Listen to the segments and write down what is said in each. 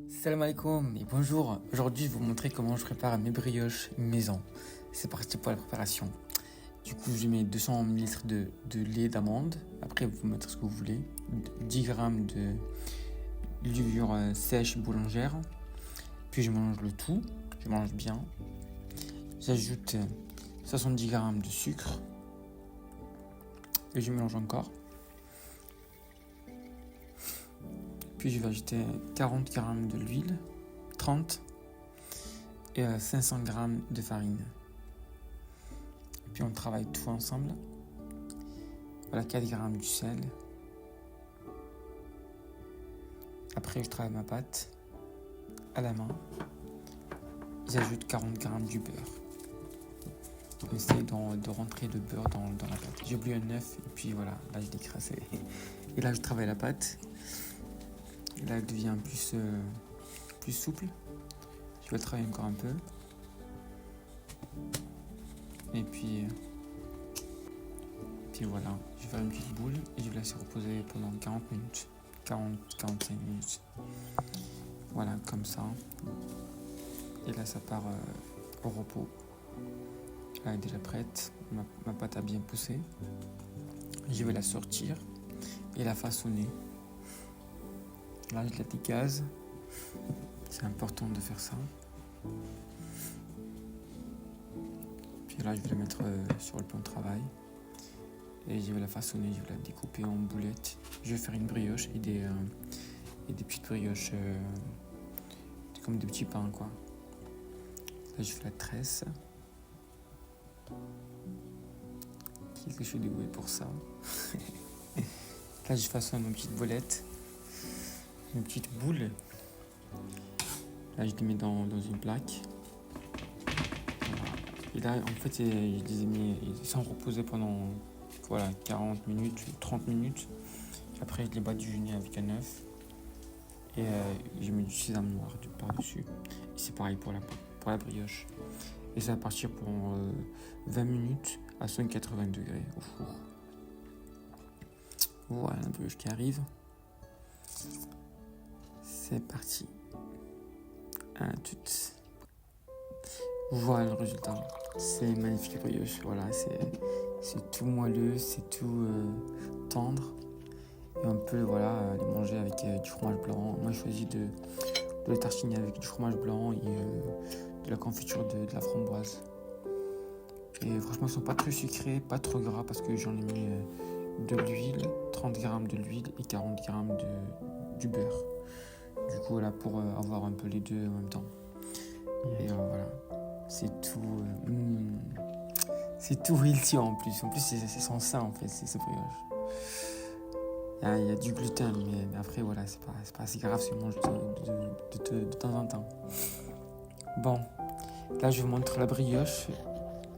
Salam alaikum et bonjour. Aujourd'hui, je vais vous montrer comment je prépare mes brioches maison. C'est parti pour la préparation. Du coup, je mets 200 ml de lait d'amande. Après, vous mettez ce que vous voulez. 10 g de levure sèche boulangère. Puis, je mélange le tout. Je mélange bien. J'ajoute 70 g de sucre. Et je mélange encore. Puis je vais ajouter 40 g de l'huile, 30 et 500 g de farine. Puis on travaille tout ensemble. Voilà, 4 g du sel. Après je travaille ma pâte à la main. J'ajoute 40 g du beurre. J'essaie de rentrer le beurre dans la pâte. J'ai oublié un œuf et puis voilà, là je l'ai écrasé. Et là je travaille la pâte. Et là elle devient plus souple. Je vais le travailler encore un peu. Et puis voilà, je vais faire une petite boule et je vais laisser reposer pendant 40 minutes. 40-45 minutes. Voilà, comme ça. Et là ça part au repos. Là elle est déjà prête. Ma pâte a bien poussé. Je vais la sortir et la façonner. Là je la dégaze. C'est important de faire ça. Puis là je vais la mettre sur le plan de travail. Et je vais la façonner, je vais la découper en boulettes. Je vais faire une brioche et des petites brioches comme des petits pains quoi. Là je fais la tresse. Qu'est-ce que je suis doué pour ça. Là je façonne une petite bolette. Une petite boule. Là je les mets dans une plaque. Et là en fait je les ai mis sans reposer pendant 40 minutes, 30 minutes. Après je les badigeonne avec un œuf. Et je mets du sésame noir par-dessus. Et c'est pareil pour la brioche. Et ça va partir pour 20 minutes à 180 degrés au four. Voilà la brioche qui arrive. C'est parti. À toutes. Voilà le résultat. C'est magnifique brioche. Voilà, c'est tout moelleux, c'est tout tendre. Et on peut les manger avec du fromage blanc. Moi, je choisis de les tartiner avec du fromage blanc et de la confiture de la framboise. Et franchement, ils sont pas très sucrés, pas trop gras parce que j'en ai mis de l'huile, 30 g de l'huile et 40 g du beurre. Du coup, voilà, pour avoir un peu les deux en même temps. Et voilà, c'est tout. C'est tout healthy en plus. En plus, c'est sans ça en fait, c'est brioche. Il y a du gluten, mais après, voilà, c'est pas assez grave si on mange de temps en temps. Bon, là, je vous montre la brioche,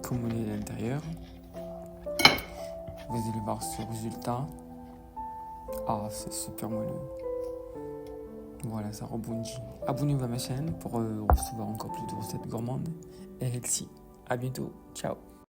comme elle est à l'intérieur. Vous allez voir ce résultat. Ah, c'est super moelleux. Voilà, ça rebondit. Abonnez-vous à ma chaîne pour recevoir encore plus de recettes gourmandes et healthy. À bientôt. Ciao.